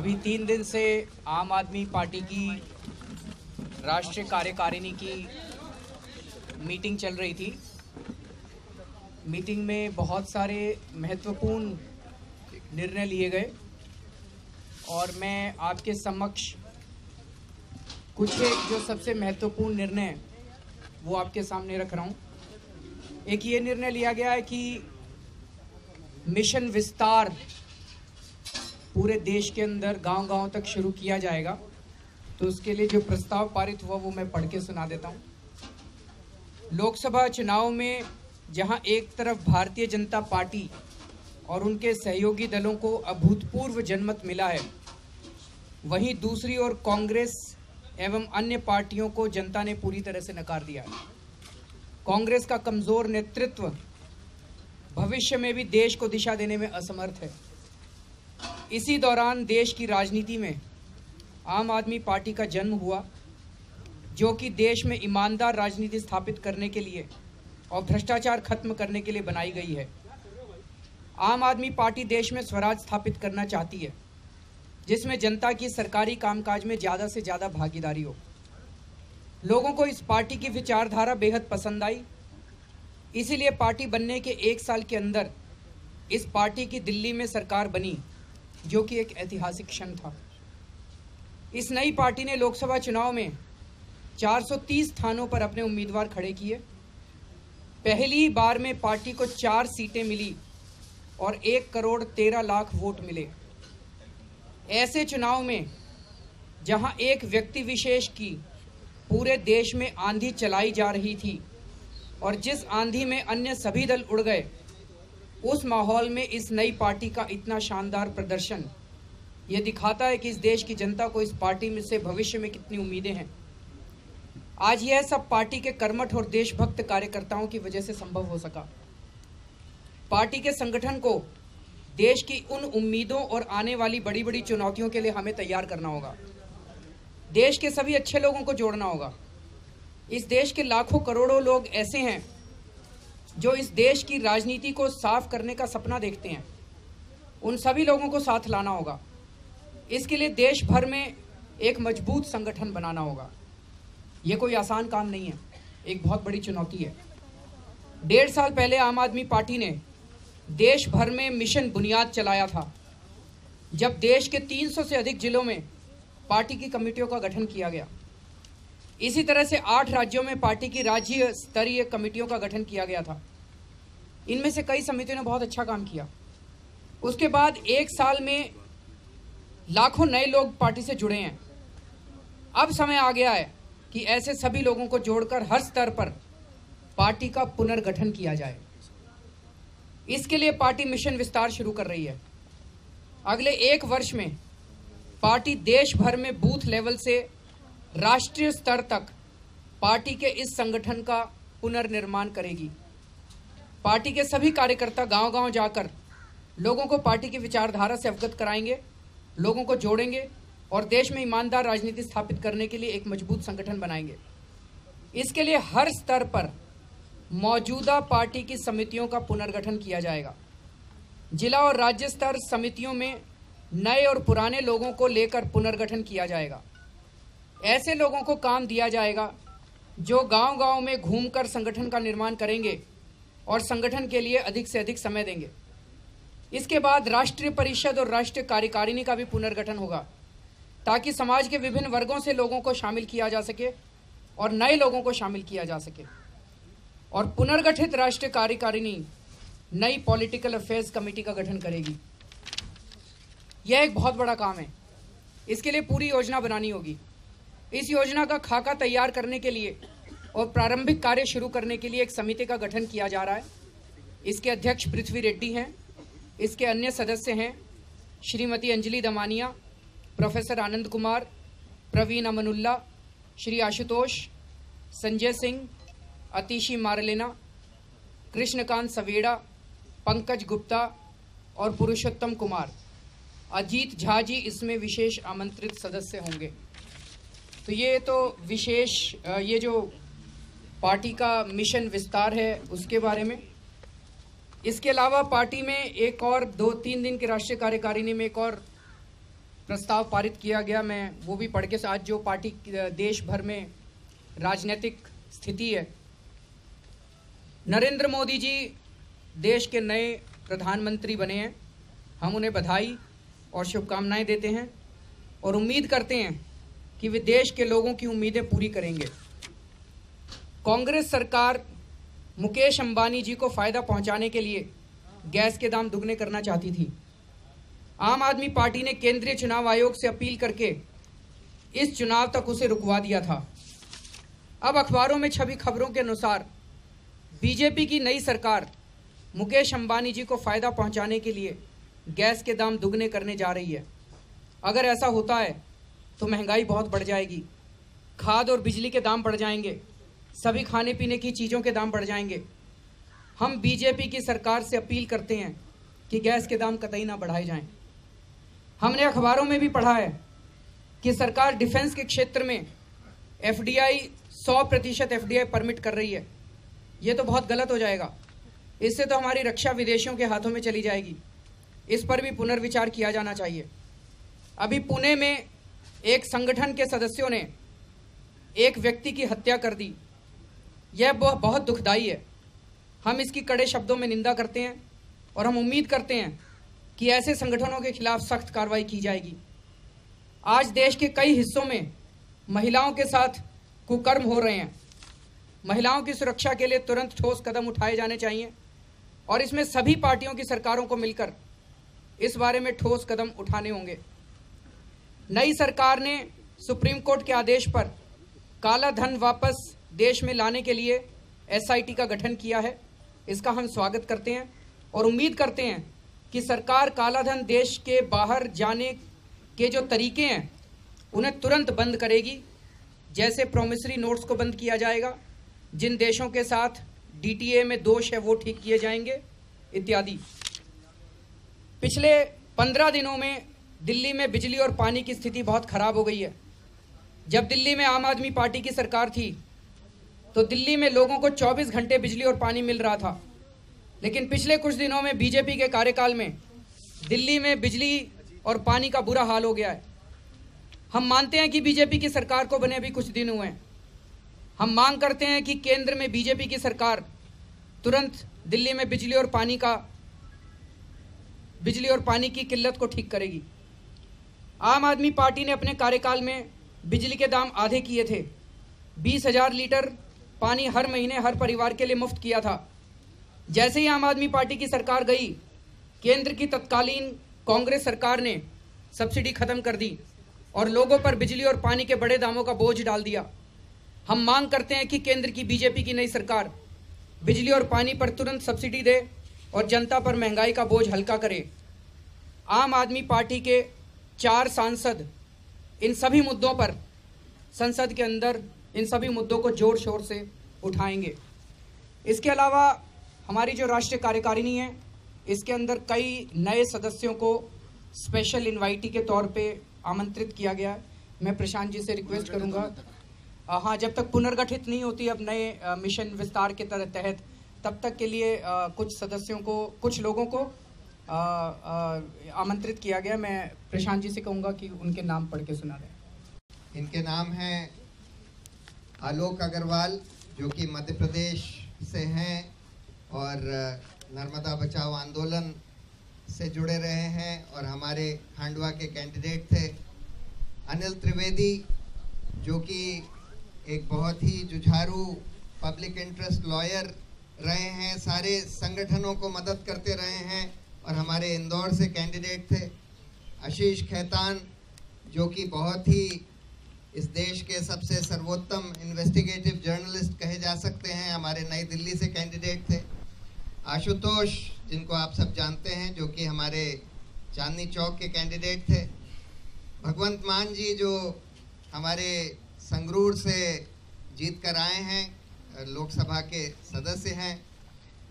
अभी 3 दिन से आम आदमी पार्टी की राष्ट्रीय कार्यकारिणी की मीटिंग चल रही थी। मीटिंग में बहुत सारे महत्वपूर्ण निर्णय लिए गए और मैं आपके समक्ष कुछ एक जो सबसे महत्वपूर्ण निर्णय वो आपके सामने रख रहा हूँ। एक ये निर्णय लिया गया है कि मिशन विस्तार पूरे देश के अंदर गांव-गांव तक शुरू किया जाएगा। तो उसके लिए जो प्रस्ताव पारित हुआ वो मैं पढ़ के सुना देता हूँ। लोकसभा चुनाव में जहां एक तरफ भारतीय जनता पार्टी और उनके सहयोगी दलों को अभूतपूर्व जनमत मिला है, वहीं दूसरी ओर कांग्रेस एवं अन्य पार्टियों को जनता ने पूरी तरह से नकार दिया है। कांग्रेस का कमजोर नेतृत्व भविष्य में भी देश को दिशा देने में असमर्थ है। इसी दौरान देश की राजनीति में आम आदमी पार्टी का जन्म हुआ, जो कि देश में ईमानदार राजनीति स्थापित करने के लिए और भ्रष्टाचार खत्म करने के लिए बनाई गई है। आम आदमी पार्टी देश में स्वराज स्थापित करना चाहती है, जिसमें जनता की सरकारी कामकाज में ज़्यादा से ज़्यादा भागीदारी हो। लोगों को इस पार्टी की विचारधारा बेहद पसंद आई, इसीलिए पार्टी बनने के 1 साल के अंदर इस पार्टी की दिल्ली में सरकार बनी, जो कि एक ऐतिहासिक क्षण था। इस नई पार्टी ने लोकसभा चुनाव में 430 स्थानों पर अपने उम्मीदवार खड़े किए। पहली बार में पार्टी को 4 सीटें मिली और 1 करोड़ 13 लाख वोट मिले। ऐसे चुनाव में जहां एक व्यक्ति विशेष की पूरे देश में आंधी चलाई जा रही थी और जिस आंधी में अन्य सभी दल उड़ गए, उस माहौल में इस नई पार्टी का इतना शानदार प्रदर्शन ये दिखाता है कि इस देश की जनता को इस पार्टी में से भविष्य में कितनी उम्मीदें हैं। आज यह सब पार्टी के कर्मठ और देशभक्त कार्यकर्ताओं की वजह से संभव हो सका। पार्टी के संगठन को देश की उन उम्मीदों और आने वाली बड़ी बड़ी चुनौतियों के लिए हमें तैयार करना होगा। देश के सभी अच्छे लोगों को जोड़ना होगा। इस देश के लाखों करोड़ों लोग ऐसे हैं जो इस देश की राजनीति को साफ करने का सपना देखते हैं। उन सभी लोगों को साथ लाना होगा। इसके लिए देश भर में एक मजबूत संगठन बनाना होगा। ये कोई आसान काम नहीं है, एक बहुत बड़ी चुनौती है। 1.5 साल पहले आम आदमी पार्टी ने देश भर में मिशन बुनियाद चलाया था, जब देश के 300 से अधिक जिलों में पार्टी की कमेटियों का गठन किया गया। इसी तरह से 8 राज्यों में पार्टी की राज्य स्तरीय कमेटियों का गठन किया गया था। इनमें से कई समितियों ने बहुत अच्छा काम किया। उसके बाद 1 साल में लाखों नए लोग पार्टी से जुड़े हैं। अब समय आ गया है कि ऐसे सभी लोगों को जोड़कर हर स्तर पर पार्टी का पुनर्गठन किया जाए। इसके लिए पार्टी मिशन विस्तार शुरू कर रही है। अगले 1 वर्ष में पार्टी देश भर में बूथ लेवल से राष्ट्रीय स्तर तक पार्टी के इस संगठन का पुनर्निर्माण करेगी। पार्टी के सभी कार्यकर्ता गांव-गांव जाकर लोगों को पार्टी की विचारधारा से अवगत कराएंगे, लोगों को जोड़ेंगे और देश में ईमानदार राजनीति स्थापित करने के लिए एक मजबूत संगठन बनाएंगे। इसके लिए हर स्तर पर मौजूदा पार्टी की समितियों का पुनर्गठन किया जाएगा। जिला और राज्य स्तर समितियों में नए और पुराने लोगों को लेकर पुनर्गठन किया जाएगा। ऐसे लोगों को काम दिया जाएगा जो गांव-गांव में घूमकर संगठन का निर्माण करेंगे और संगठन के लिए अधिक से अधिक समय देंगे। इसके बाद राष्ट्रीय परिषद और राष्ट्रीय कार्यकारिणी का भी पुनर्गठन होगा, ताकि समाज के विभिन्न वर्गों से लोगों को शामिल किया जा सके और नए लोगों को शामिल किया जा सके। और पुनर्गठित राष्ट्रीय कार्यकारिणी नई पॉलिटिकल अफेयर्स कमेटी का गठन करेगी। यह एक बहुत बड़ा काम है। इसके लिए पूरी योजना बनानी होगी। इस योजना का खाका तैयार करने के लिए और प्रारंभिक कार्य शुरू करने के लिए एक समिति का गठन किया जा रहा है। इसके अध्यक्ष पृथ्वी रेड्डी हैं। इसके अन्य सदस्य हैं श्रीमती अंजलि दमानिया, प्रोफेसर आनंद कुमार, प्रवीण अमनुल्ला, श्री आशुतोष, संजय सिंह, अतिशी मारलेना, कृष्णकांत सवेड़ा, पंकज गुप्ता और पुरुषोत्तम कुमार। अजीत झा जी इसमें विशेष आमंत्रित सदस्य होंगे। तो ये तो विशेष ये जो पार्टी का मिशन विस्तार है उसके बारे में। इसके अलावा पार्टी में एक और 2-3 दिन की राष्ट्रीय कार्यकारिणी में एक और प्रस्ताव पारित किया गया, मैं वो भी पढ़ के आज जो पार्टी देश भर में राजनीतिक स्थिति है, नरेंद्र मोदी जी देश के नए प्रधानमंत्री बने हैं। हम उन्हें बधाई और शुभकामनाएं देते हैं और उम्मीद करते हैं कि वे देश के लोगों की उम्मीदें पूरी करेंगे। कांग्रेस सरकार मुकेश अंबानी जी को फ़ायदा पहुंचाने के लिए गैस के दाम दुगने करना चाहती थी। आम आदमी पार्टी ने केंद्रीय चुनाव आयोग से अपील करके इस चुनाव तक उसे रुकवा दिया था। अब अखबारों में छपी खबरों के अनुसार बीजेपी की नई सरकार मुकेश अंबानी जी को फ़ायदा पहुंचाने के लिए गैस के दाम दुगने करने जा रही है। अगर ऐसा होता है तो महंगाई बहुत बढ़ जाएगी, खाद और बिजली के दाम बढ़ जाएंगे, सभी खाने पीने की चीज़ों के दाम बढ़ जाएंगे। हम बीजेपी की सरकार से अपील करते हैं कि गैस के दाम कतई ना बढ़ाए जाएं। हमने अखबारों में भी पढ़ा है कि सरकार डिफेंस के क्षेत्र में एफडीआई 100% एफडीआई परमिट कर रही है। ये तो बहुत गलत हो जाएगा। इससे तो हमारी रक्षा विदेशियों के हाथों में चली जाएगी। इस पर भी पुनर्विचार किया जाना चाहिए। अभी पुणे में एक संगठन के सदस्यों ने एक व्यक्ति की हत्या कर दी। यह बहुत दुखदाई है। हम इसकी कड़े शब्दों में निंदा करते हैं और हम उम्मीद करते हैं कि ऐसे संगठनों के खिलाफ सख्त कार्रवाई की जाएगी। आज देश के कई हिस्सों में महिलाओं के साथ कुकर्म हो रहे हैं। महिलाओं की सुरक्षा के लिए तुरंत ठोस कदम उठाए जाने चाहिए और इसमें सभी पार्टियों की सरकारों को मिलकर इस बारे में ठोस कदम उठाने होंगे। नई सरकार ने सुप्रीम कोर्ट के आदेश पर काला धन वापस देश में लाने के लिए एसआईटी का गठन किया है। इसका हम स्वागत करते हैं और उम्मीद करते हैं कि सरकार काला धन देश के बाहर जाने के जो तरीके हैं उन्हें तुरंत बंद करेगी। जैसे प्रोमिसरी नोट्स को बंद किया जाएगा, जिन देशों के साथ डीटीए में दोष है वो ठीक किए जाएंगे, इत्यादि। पिछले 15 दिनों में दिल्ली में बिजली और पानी की स्थिति बहुत खराब हो गई है। जब दिल्ली में आम आदमी पार्टी की सरकार थी तो दिल्ली में लोगों को 24 घंटे बिजली और पानी मिल रहा था, लेकिन पिछले कुछ दिनों में बीजेपी के कार्यकाल में दिल्ली में बिजली और पानी का बुरा हाल हो गया है। हम मानते हैं कि बीजेपी की सरकार को बने अभी कुछ दिन हुए हैं। हम मांग करते हैं कि केंद्र में बीजेपी की सरकार तुरंत दिल्ली में बिजली और पानी की किल्लत को ठीक करेगी। आम आदमी पार्टी ने अपने कार्यकाल में बिजली के दाम आधे किए थे। 20,000 लीटर पानी हर महीने हर परिवार के लिए मुफ्त किया था। जैसे ही आम आदमी पार्टी की सरकार गई, केंद्र की तत्कालीन कांग्रेस सरकार ने सब्सिडी खत्म कर दी और लोगों पर बिजली और पानी के बड़े दामों का बोझ डाल दिया। हम मांग करते हैं कि केंद्र की बीजेपी की नई सरकार बिजली और पानी पर तुरंत सब्सिडी दे और जनता पर महंगाई का बोझ हल्का करे। आम आदमी पार्टी के 4 सांसद इन सभी मुद्दों पर संसद के अंदर इन सभी मुद्दों को जोर शोर से उठाएंगे। इसके अलावा हमारी जो राष्ट्रीय कार्यकारिणी है, इसके अंदर कई नए सदस्यों को स्पेशल इनवाइटी के तौर पे आमंत्रित किया गया है। मैं प्रशांत जी से रिक्वेस्ट करूंगा, हाँ, जब तक पुनर्गठित नहीं होती अब नए मिशन विस्तार के तहत, तब तक के लिए कुछ लोगों को आमंत्रित किया गया। मैं प्रशांत जी से कहूँगा कि उनके नाम पढ़ के सुना दें। इनके नाम हैं आलोक अग्रवाल, जो कि मध्य प्रदेश से हैं और नर्मदा बचाओ आंदोलन से जुड़े रहे हैं और हमारे खांडवा के कैंडिडेट थे। अनिल त्रिवेदी, जो कि एक बहुत ही जुझारू पब्लिक इंटरेस्ट लॉयर रहे हैं, सारे संगठनों को मदद करते रहे हैं और हमारे इंदौर से कैंडिडेट थे। आशीष खेतान, जो कि बहुत ही इस देश के सबसे सर्वोत्तम इन्वेस्टिगेटिव जर्नलिस्ट कहे जा सकते हैं, हमारे नई दिल्ली से कैंडिडेट थे। आशुतोष, जिनको आप सब जानते हैं, जो कि हमारे चांदनी चौक के कैंडिडेट थे। भगवंत मान जी, जो हमारे संगरूर से जीत कर आए हैं, लोकसभा के सदस्य हैं।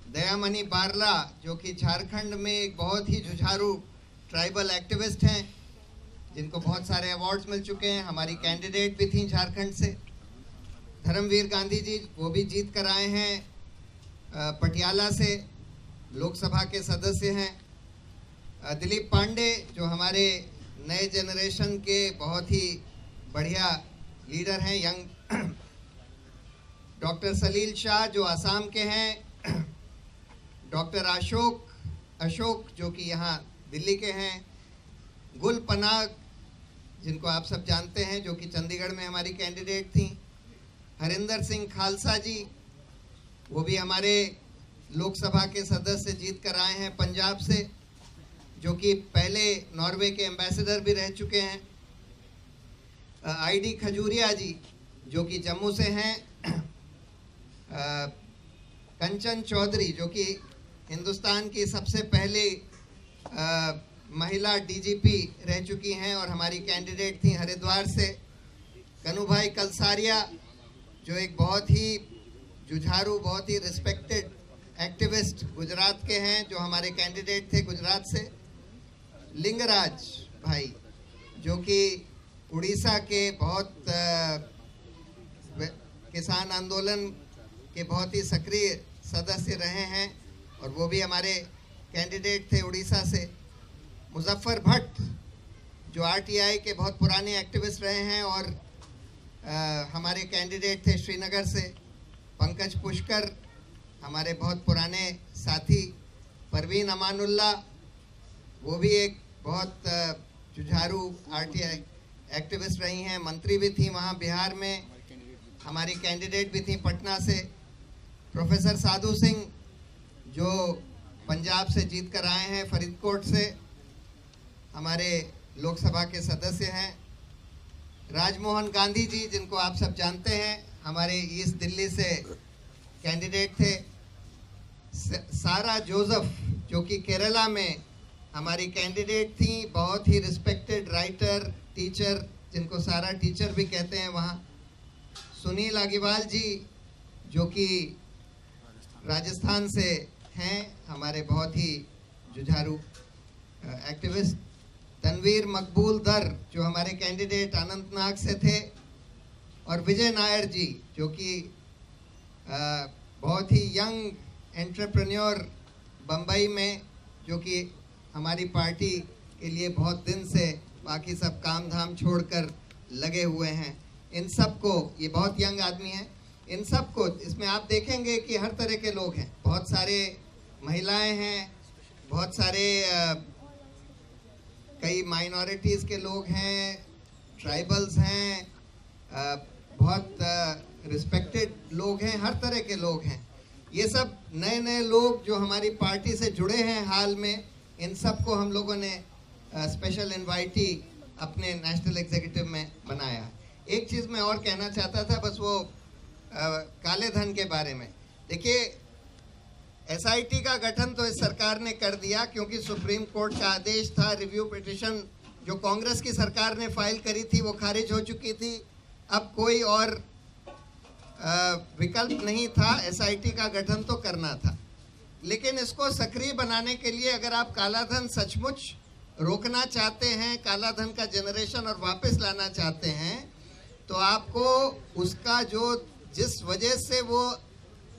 दयामणि बारला, जो कि झारखंड में एक बहुत ही जुझारू ट्राइबल एक्टिविस्ट हैं, जिनको बहुत सारे अवार्ड्स मिल चुके हैं, हमारी कैंडिडेट भी थी झारखंड से। धर्मवीर गांधी जी, वो भी जीत कर आए हैं पटियाला से, लोकसभा के सदस्य हैं। दिलीप पांडे, जो हमारे नए जनरेशन के बहुत ही बढ़िया लीडर हैं, यंग डॉक्टर सलील शाह जो असम के हैं, डॉक्टर अशोक जो कि यहाँ दिल्ली के हैं, गुल पनाग जिनको आप सब जानते हैं जो कि चंडीगढ़ में हमारी कैंडिडेट थी, हरिंदर सिंह खालसा जी वो भी हमारे लोकसभा के सदस्य जीत कर आए हैं पंजाब से, जो कि पहले नॉर्वे के एम्बेसडर भी रह चुके हैं, आईडी खजूरिया जी जो कि जम्मू से हैं, कंचन चौधरी जो कि हिंदुस्तान की सबसे पहली महिला डीजीपी रह चुकी हैं और हमारी कैंडिडेट थी हरिद्वार से, कन्हूभाई कलसारिया जो एक बहुत ही जुझारू, बहुत ही रिस्पेक्टेड एक्टिविस्ट गुजरात के हैं जो हमारे कैंडिडेट थे गुजरात से, लिंगराज भाई जो कि उड़ीसा के बहुत किसान आंदोलन के बहुत ही सक्रिय सदस्य रहे हैं और वो भी हमारे कैंडिडेट थे उड़ीसा से, मुजफ्फर भट्ट जो आरटीआई के बहुत पुराने एक्टिविस्ट रहे हैं और हमारे कैंडिडेट थे श्रीनगर से, पंकज पुष्कर हमारे बहुत पुराने साथी, परवीन अमानुल्लाह वो भी एक बहुत जुझारू आरटीआई एक्टिविस्ट रही हैं, मंत्री भी थी वहाँ बिहार में, हमारी कैंडिडेट भी थी पटना से, प्रोफेसर साधु सिंह जो पंजाब से जीत कर आए हैं, फरीदकोट से हमारे लोकसभा के सदस्य हैं, राजमोहन गांधी जी जिनको आप सब जानते हैं हमारे ईस्ट दिल्ली से कैंडिडेट थे, सारा जोसेफ जो कि केरला में हमारी कैंडिडेट थी, बहुत ही रिस्पेक्टेड राइटर टीचर जिनको सारा टीचर भी कहते हैं वहाँ, सुनील अग्रवाल जी जो कि राजस्थान से हैं हमारे बहुत ही जुझारू एक्टिविस्ट, तनवीर मकबूल दर जो हमारे कैंडिडेट अनंतनाग से थे और विजय नायर जी जो कि बहुत ही यंग एंटरप्रेन्योर बम्बई में जो कि हमारी पार्टी के लिए बहुत दिन से बाकी सब काम धाम छोड़कर लगे हुए हैं, इन सब को, ये बहुत यंग आदमी हैं, इन सब को इसमें आप देखेंगे कि हर तरह के लोग हैं, बहुत सारे महिलाएं हैं, बहुत सारे कई माइनॉरिटीज़ के लोग हैं, ट्राइबल्स हैं, बहुत रिस्पेक्टेड लोग हैं, हर तरह के लोग हैं। ये सब नए नए लोग जो हमारी पार्टी से जुड़े हैं हाल में, इन सब को हम लोगों ने स्पेशल इनवाइटी अपने नेशनल एग्जीक्यूटिव में बनाया। एक चीज़ मैं और कहना चाहता था, बस वो काले धन के बारे में। देखिए, एसआईटी का गठन तो इस सरकार ने कर दिया क्योंकि सुप्रीम कोर्ट का आदेश था, रिव्यू पिटिशन जो कांग्रेस की सरकार ने फाइल करी थी वो खारिज हो चुकी थी, अब कोई और विकल्प नहीं था, एसआईटी का गठन तो करना था। लेकिन इसको सक्रिय बनाने के लिए अगर आप कालाधन सचमुच रोकना चाहते हैं, कालाधन का जनरेशन और वापस लाना चाहते हैं, तो आपको उसका जो जिस वजह से वो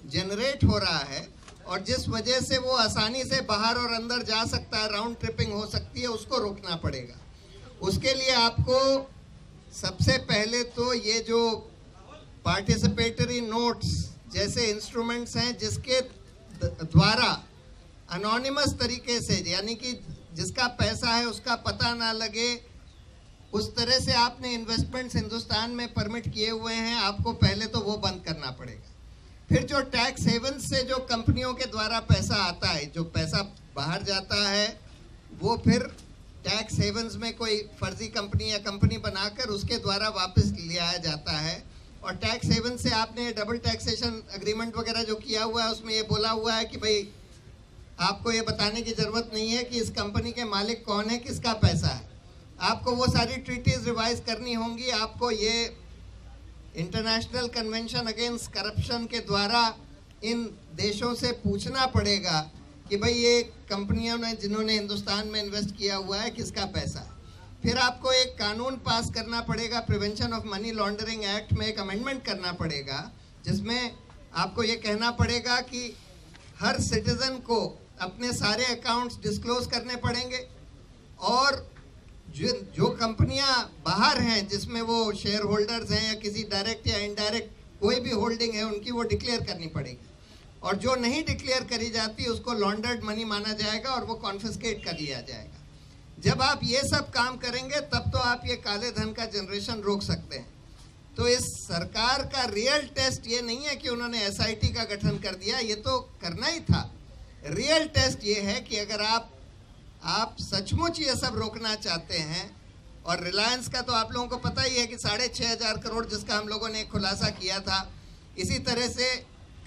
जनरेट हो रहा है और जिस वजह से वो आसानी से बाहर और अंदर जा सकता है, राउंड ट्रिपिंग हो सकती है, उसको रोकना पड़ेगा। उसके लिए आपको सबसे पहले तो ये जो पार्टिसिपेटरी नोट्स जैसे इंस्ट्रूमेंट्स हैं जिसके द्वारा अनोनिमस तरीके से, यानी कि जिसका पैसा है उसका पता ना लगे, उस तरह से आपने इन्वेस्टमेंट्स हिंदुस्तान में परमिट किए हुए हैं, आपको पहले तो वो बंद करना पड़ेगा। फिर जो टैक्स हेवन से जो कंपनियों के द्वारा पैसा आता है, जो पैसा बाहर जाता है, वो फिर टैक्स हेवन्स में कोई फर्जी कंपनी या कंपनी बनाकर उसके द्वारा वापस लिया जाता है। और टैक्स हेवन से आपने डबल टैक्सेशन एग्रीमेंट वगैरह जो किया हुआ है उसमें ये बोला हुआ है कि भाई आपको ये बताने की ज़रूरत नहीं है कि इस कंपनी के मालिक कौन है, किसका पैसा है। आपको वो सारी ट्रीटीज रिवाइज करनी होंगी, आपको ये इंटरनेशनल कन्वेंशन अगेंस्ट करप्शन के द्वारा इन देशों से पूछना पड़ेगा कि भाई ये कंपनियों ने जिन्होंने हिंदुस्तान में इन्वेस्ट किया हुआ है किसका पैसा है। फिर आपको एक कानून पास करना पड़ेगा, prevention of money laundering act में एक अमेंडमेंट करना पड़ेगा, जिसमें आपको ये कहना पड़ेगा कि हर सिटीजन को अपने सारे अकाउंट्स डिस्क्लोज करने पड़ेंगे और जो कंपनियां बाहर हैं जिसमें वो शेयर होल्डर्स हैं या किसी डायरेक्ट या इनडायरेक्ट कोई भी होल्डिंग है उनकी, वो डिक्लेयर करनी पड़ेगी, और जो नहीं डिक्लेयर करी जाती उसको लॉन्डर्ड मनी माना जाएगा और वो कॉन्फिस्केट कर लिया जाएगा। जब आप ये सब काम करेंगे तब तो आप ये काले धन का जनरेशन रोक सकते हैं। तो इस सरकार का रियल टेस्ट ये नहीं है कि उन्होंने एसआईटी का गठन कर दिया, ये तो करना ही था। रियल टेस्ट ये है कि अगर आप सचमुच ये सब रोकना चाहते हैं, और रिलायंस का तो आप लोगों को पता ही है कि 6,500 करोड़ जिसका हम लोगों ने खुलासा किया था, इसी तरह से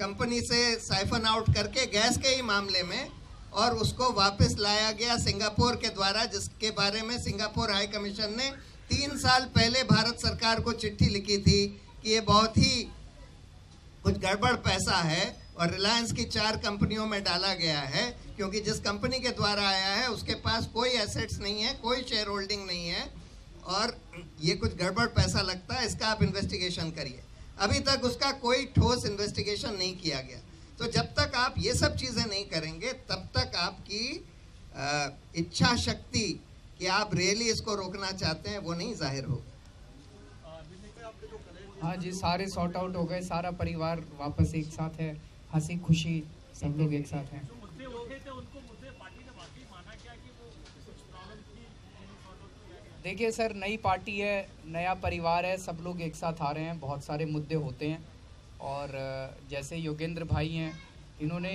कंपनी से साइफन आउट करके गैस के ही मामले में, और उसको वापस लाया गया सिंगापुर के द्वारा, जिसके बारे में सिंगापुर हाई कमीशन ने 3 साल पहले भारत सरकार को चिट्ठी लिखी थी कि ये बहुत ही कुछ गड़बड़ पैसा है और रिलायंस की 4 कंपनियों में डाला गया है, क्योंकि जिस कंपनी के द्वारा आया है उसके पास कोई एसेट्स नहीं है, कोई शेयर होल्डिंग नहीं है, और ये कुछ गड़बड़ पैसा लगता है, इसका आप इन्वेस्टिगेशन करिए। अभी तक उसका कोई ठोस इन्वेस्टिगेशन नहीं किया गया। तो जब तक आप ये सब चीज़ें नहीं करेंगे तब तक आपकी इच्छा शक्ति कि आप रियली इसको रोकना चाहते हैं वो नहीं जाहिर होगा। हाँ जी, सारे सॉर्ट आउट हो गए, सारा परिवार वापस एक साथ है, हंसी खुशी सब लोग एक साथ हैं। देखिए सर, नई पार्टी है, नया परिवार है, सब लोग एक साथ आ रहे हैं, बहुत सारे मुद्दे होते हैं। और जैसे योगेंद्र भाई हैं, इन्होंने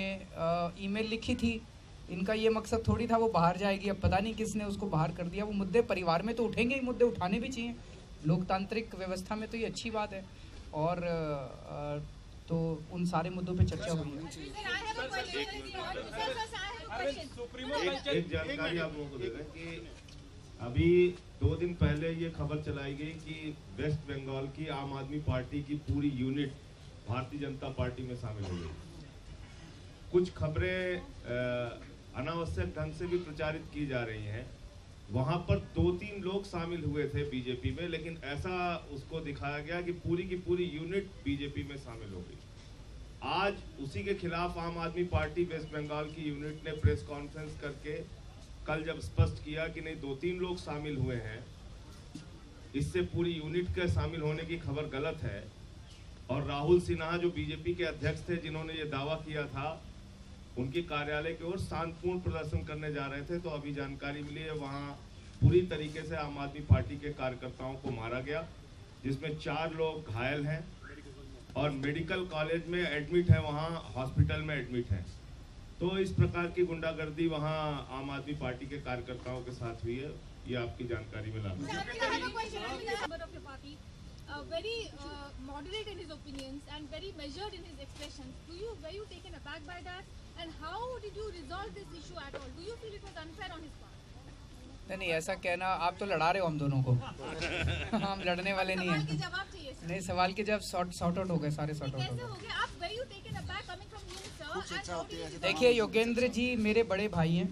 ईमेल लिखी थी, इनका ये मकसद थोड़ी था वो बाहर जाएगी, अब पता नहीं किसने उसको बाहर कर दिया। वो मुद्दे परिवार में तो उठेंगे ही, मुद्दे उठाने भी चाहिए, लोकतांत्रिक व्यवस्था में तो ये अच्छी बात है। और तो उन सारे मुद्दों पे चर्चा हुई है। एक जानकारी आप लोगों को दे दें कि अभी 2 दिन पहले ये खबर चलाई गई कि वेस्ट बंगाल की आम आदमी पार्टी की पूरी यूनिट भारतीय जनता पार्टी में शामिल हो गई। कुछ खबरें अनावश्यक ढंग से भी प्रचारित की जा रही हैं। वहां पर 2-3 लोग शामिल हुए थे बीजेपी में, लेकिन ऐसा उसको दिखाया गया कि पूरी की पूरी यूनिट बीजेपी में शामिल हो गई। आज उसी के खिलाफ आम आदमी पार्टी वेस्ट बंगाल की यूनिट ने प्रेस कॉन्फ्रेंस करके कल जब स्पष्ट किया कि नहीं 2-3 लोग शामिल हुए हैं, इससे पूरी यूनिट के शामिल होने की खबर गलत है। और राहुल सिन्हा जो बीजेपी के अध्यक्ष थे, जिन्होंने ये दावा किया था, उनके कार्यालय की ओर शांतिपूर्ण प्रदर्शन करने जा रहे थे, तो अभी जानकारी मिली है वहाँ पूरी तरीके से आम आदमी पार्टी के कार्यकर्ताओं को मारा गया, जिसमें 4 लोग घायल हैं और मेडिकल कॉलेज में एडमिट है, वहाँ हॉस्पिटल में एडमिट हैं। तो इस प्रकार की गुंडागर्दी वहाँ आम आदमी पार्टी के कार्यकर्ताओं के साथ हुई है, ये आपकी जानकारी में लाना। Very moderate in his opinions and very measured in his expressions. Were you taken aback by that? And how did you resolve this issue at all? Do you feel it was unfair on his part? नहीं, ऐसा कहना, आप तो लड़ा रहे हो हम दोनों को। हम लड़ने वाले नहीं हैं। सवाल के जवाब चाहिए सर। नहीं, सवाल के जवाब सॉर्ट आउट हो गए, सारे सॉर्ट आउट हो कैसे गए। हो गया? आप were you taken aback coming from him, sir? And how did you resolve? देखिए, योगेंद्र जी मेरे बड़े भाई हैं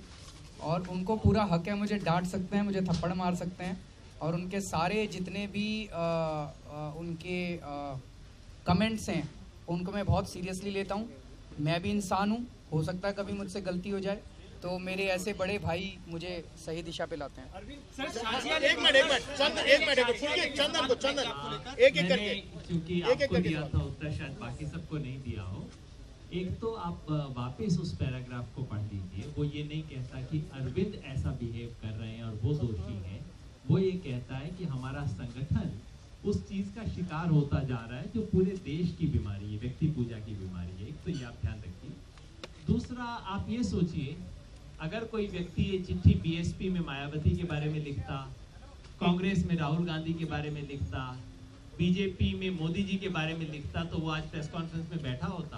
और उनको पूरा हक है, मुझे डांट सकते हैं, मुझे थप्पड़ मार सकते हैं, और उनके सारे जितने भी उनके कमेंट्स हैं उनको मैं बहुत सीरियसली लेता हूँ। मैं भी इंसान हूँ, हो सकता है कभी मुझसे गलती हो जाए, तो मेरे ऐसे बड़े भाई मुझे सही दिशा पे लाते हैं। क्योंकि आपको दिया था उत्तर, शायद बाकी सबको नहीं दिया हो। एक तो आप वापस उस पैराग्राफ को पढ़ लीजिए। वो ये नहीं कहता कि अरविंद ऐसा बिहेव कर रहे हैं और वो दोषी हैं। वो ये कहता है कि हमारा संगठन उस चीज का शिकार होता जा रहा है जो पूरे देश की बीमारी है, व्यक्ति पूजा की बीमारी है। एक तो ये आप ध्यान रखिए। दूसरा, आप ये सोचिए, अगर कोई व्यक्ति ये चिट्ठी बीएसपी में मायावती के बारे में लिखता, कांग्रेस में राहुल गांधी के बारे में लिखता, बीजेपी में मोदी जी के बारे में लिखता, तो वो आज प्रेस कॉन्फ्रेंस में बैठा होता।